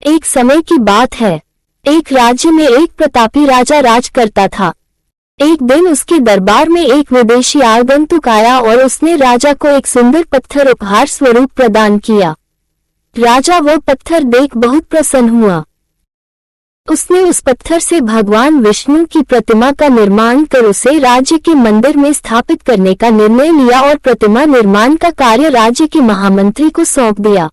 एक समय की बात है। एक राज्य में एक प्रतापी राजा राज करता था। एक दिन उसके दरबार में एक विदेशी आगंतुक आया और उसने राजा को एक सुंदर पत्थर उपहार स्वरूप प्रदान किया। राजा वो पत्थर देख बहुत प्रसन्न हुआ। उसने उस पत्थर से भगवान विष्णु की प्रतिमा का निर्माण कर उसे राज्य के मंदिर में स्थापित करने का निर्णय लिया और प्रतिमा निर्माण का कार्य राज्य के महामंत्री को सौंप दिया।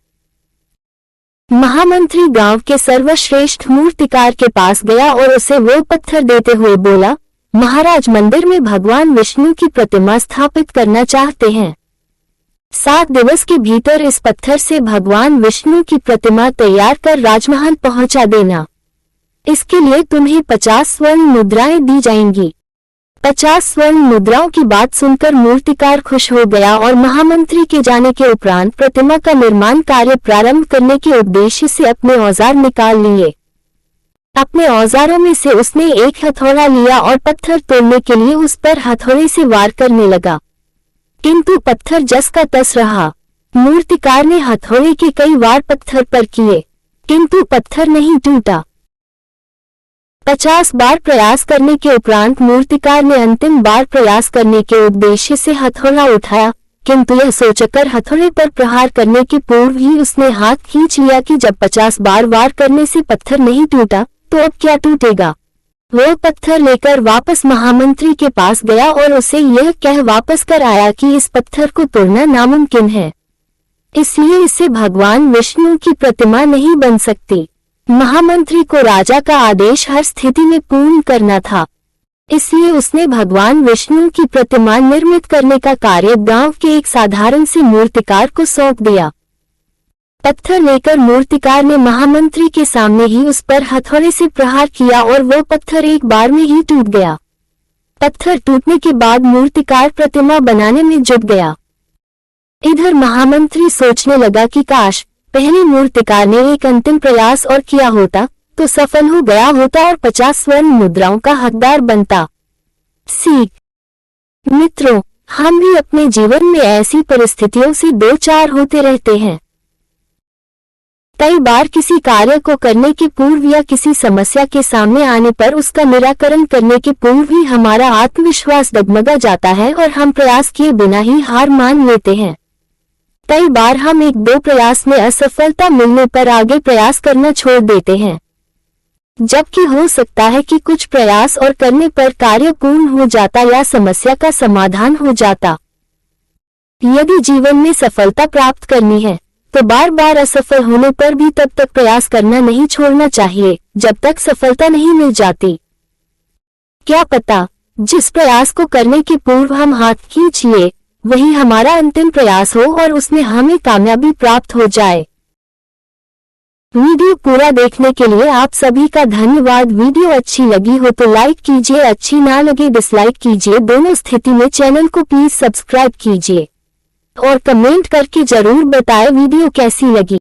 महामंत्री गांव के सर्वश्रेष्ठ मूर्तिकार के पास गया और उसे वो पत्थर देते हुए बोला, महाराज मंदिर में भगवान विष्णु की प्रतिमा स्थापित करना चाहते हैं। 7 दिवस के भीतर इस पत्थर से भगवान विष्णु की प्रतिमा तैयार कर राजमहल पहुंचा देना। इसके लिए तुम्हें 50 स्वर्ण मुद्राएं दी जाएंगी। 50 स्वर्ण मुद्राओं की बात सुनकर मूर्तिकार खुश हो गया और महामंत्री के जाने के उपरांत प्रतिमा का निर्माण कार्य प्रारंभ करने के उद्देश्य से अपने औजार निकाल लिए। अपने औजारों में से उसने एक हथौड़ा लिया और पत्थर तोड़ने के लिए उस पर हथौड़े से वार करने लगा, किंतु पत्थर जस का तस रहा। मूर्तिकार ने हथौड़े के कई वार पत्थर पर किए, किंतु पत्थर नहीं टूटा। 50 बार प्रयास करने के उपरांत मूर्तिकार ने अंतिम बार प्रयास करने के उद्देश्य से हथौड़ा उठाया, किंतु यह सोचकर हथौड़े पर प्रहार करने के पूर्व ही उसने हाथ खींच लिया कि जब 50 बार वार करने से पत्थर नहीं टूटा तो अब क्या टूटेगा। वह पत्थर लेकर वापस महामंत्री के पास गया और उसे यह कह वापस कर आया कि इस पत्थर को तोड़ना नामुमकिन है, इसलिए इससे भगवान विष्णु की प्रतिमा नहीं बन सकती। महामंत्री को राजा का आदेश हर स्थिति में पूर्ण करना था, इसलिए उसने भगवान विष्णु की प्रतिमा निर्मित करने का कार्य गांव के एक साधारण से मूर्तिकार को सौंप दिया। पत्थर लेकर मूर्तिकार ने महामंत्री के सामने ही उस पर हथौड़े से प्रहार किया और वो पत्थर एक बार में ही टूट गया। पत्थर टूटने के बाद मूर्तिकार प्रतिमा बनाने में जुट गया। इधर महामंत्री सोचने लगा कि काश पहले मूर्तिकार ने एक अंतिम प्रयास और किया होता तो सफल हो गया होता और 50 स्वर्ण मुद्राओं का हकदार बनता। सीख। मित्रों, हम भी अपने जीवन में ऐसी परिस्थितियों से दो चार होते रहते हैं। कई बार किसी कार्य को करने के पूर्व या किसी समस्या के सामने आने पर उसका निराकरण करने के पूर्व ही हमारा आत्मविश्वास डगमगा जाता है और हम प्रयास किए बिना ही हार मान लेते हैं। कई बार हम 1-2 प्रयास में असफलता मिलने पर आगे प्रयास करना छोड़ देते हैं, जबकि हो सकता है कि कुछ प्रयास और करने पर कार्य पूर्ण हो जाता या समस्या का समाधान हो जाता। यदि जीवन में सफलता प्राप्त करनी है तो बार बार असफल होने पर भी तब तक प्रयास करना नहीं छोड़ना चाहिए जब तक सफलता नहीं मिल जाती। क्या पता जिस प्रयास को करने के पूर्व हम हाथ खींच लिए वही हमारा अंतिम प्रयास हो और उसमें हमें कामयाबी प्राप्त हो जाए। वीडियो पूरा देखने के लिए आप सभी का धन्यवाद। वीडियो अच्छी लगी हो तो लाइक कीजिए, अच्छी ना लगे डिसलाइक कीजिए। दोनों स्थिति में चैनल को प्लीज सब्सक्राइब कीजिए और कमेंट करके जरूर बताएं वीडियो कैसी लगी।